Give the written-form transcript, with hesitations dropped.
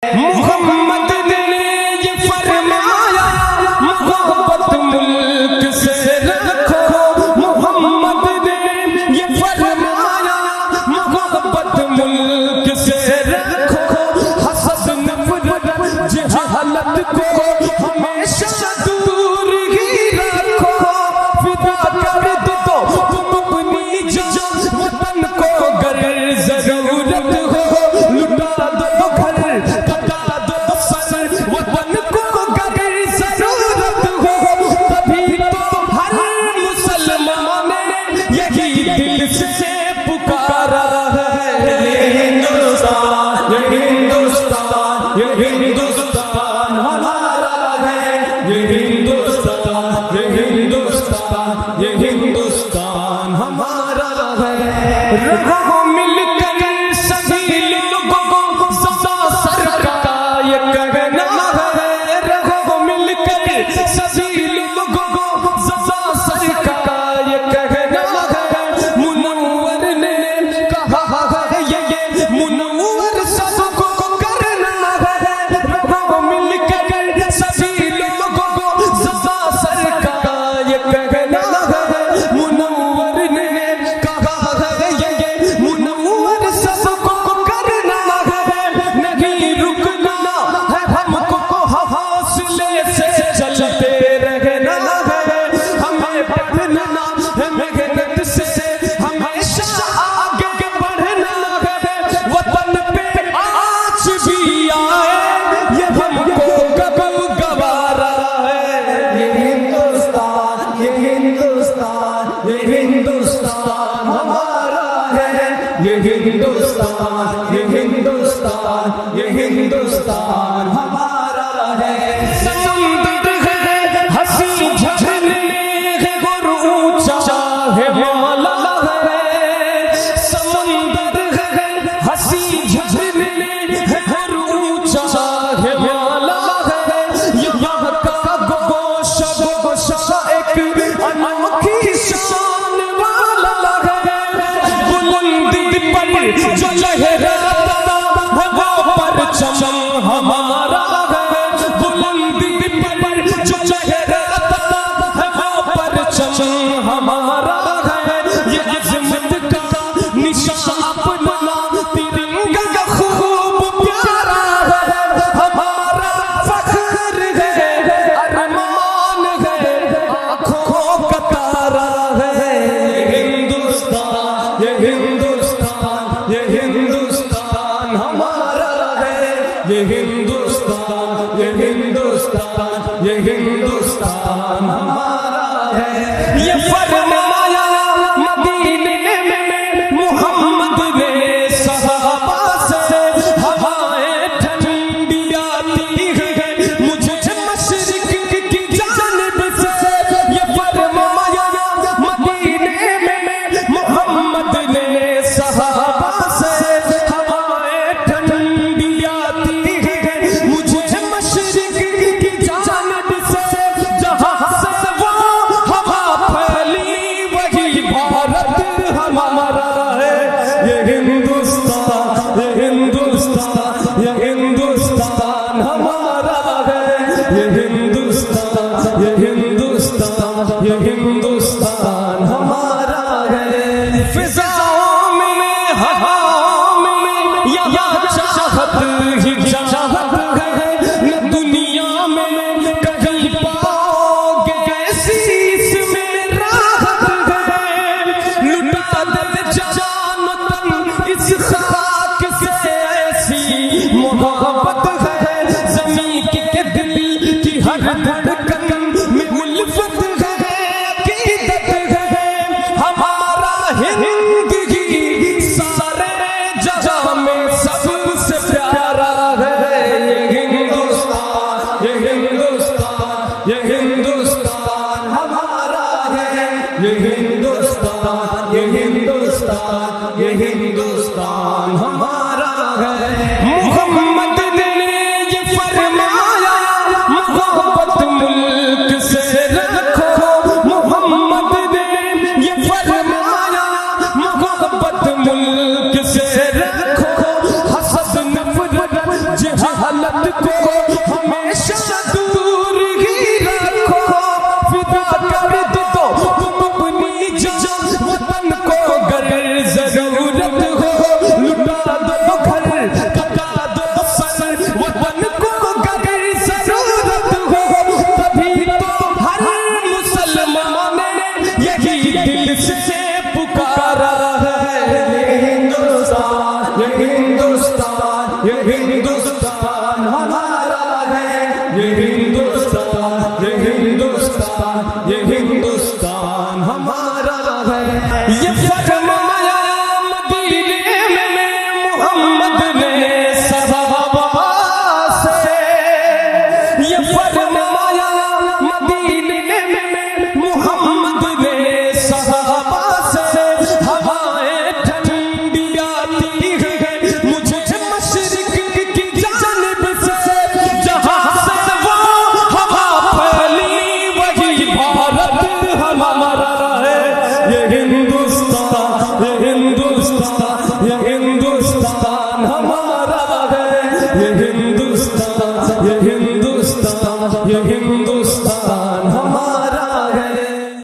محمد نے یہ فرمایا محبت ملک سے رکھو، محمد نے یہ فرمایا محبت ملک سے رکھو، حسد نفرت جہالت کو ہمیشہ دور ہی رکھو، فدا کر دو تم اپنی جان وطن کو گر ضرورت ہو، لٹا دو گھر کٹا دو سر وطن کو گر ضرورت ہو، تبھی تو ہر مسلمان یہی دل سے پکارا ہے، یہ ہندوستان، یہ ہندوستان، یہ ہندوستان ہمارا ہے، یہ ہندوستان، یہ ہندوستان، یہ ہندوستان ہمارا ہے، رہو مل کر سبھی لوگوں کو سدا سر کا یہ کہنا ہے، رہو مل کر سبھی لوگوں کو سدا سر کا یہ کہنا ہے، منور نے کہا ہے یہ منور سب کو کرنا ہے، رہو مل کر سبھی لوگوں کو سدا سر کا یہ کہنا ہے، منور نے کہا ہے یہ منور سب کو کرنا ہے، نہیں رکنا ہے ہم کو حوصلے سے چلتے رہنا ہے، ہمیں پڑھنا ہے محنت سے ہمیشہ آگے بڑھنا ہے، وطن پہ آج بھی آئے یہ ہم کو کب گوارا ہے، یہ ہندوستان، یہ ہندوستان، یہ ہندوستان ہمارا ہے، یہ ہندوستان، یہ ہندوستان، یہ ہندوستان ہمارا ہے، سمندر ہے ہنسی جھرنے ہے اور اونچا ہے مولا ہے، سمندر ہے ہنسی جھرنے ہے اور اونچا ہے مولا ہے، یہاں کا گوشہ گوشہ ایک انوکھی شان والا ہے، بلندی پر جو لہراتا ہے وہ پرچم ہمارا ہے، بلندی پر جو لہراتا ہے وہ پرچم ہمارا ہے، یہ عظمت کا نشان اپنا ترنگا خوب پیارا ہے، ہمارا فخر ہے، ارمان ہے، آنکھوں کا تارا ہے، یہ ہندوستان، یہ ہندوستان، یہ ہندوستان ہمارا ہے، یہ ہندوستان، یہ ہندوستان، یہ ہندوستان ہمارا ہے، یہ فرمایا مدینے میں محمد نے صحابہ سے، ہوائیں ٹھنڈی آتی ہیں مجھے مشرق کی جانب سے، یہ فرمایا مدینے میں محمد نے صحابہ سے، ہوائیں ٹھنڈی آتی ہیں مجھے مشرق کی جانب سے، جہاں سے وہ ہوا پھیلی وہی بھارت ہمارا ہے، یہ ہندوستان، یہ ہندوستان، یہ ہندوستان ہمارا ہے، یہ ہندوستان، یہ ہندوستان، یہ ہندوستان ہمارا ہے، فضاؤں میں ہواؤں میں یا چاہت ہی چاہت ہے، نہ دنیا میں کہیں پاؤ گے ایسی اس میں راحت ہے، لٹا دے جان و تن اس خاک سے ایسی محبت ہے، زمین کے دل کی ہر دھڑکن میں الفت ہے، عقیدت ہے، ہمارا ہند ہی سارے جہاں میں سب سے پیارا ہے، یہ ہندوستان، یہ ہندوستان، یہ ہندوستان ہمارا ہے، یہ ہندوستان، یہ ہندوستان، یہ ہندوستان ہمارا ہے، محمد نے حالت کو ہمیں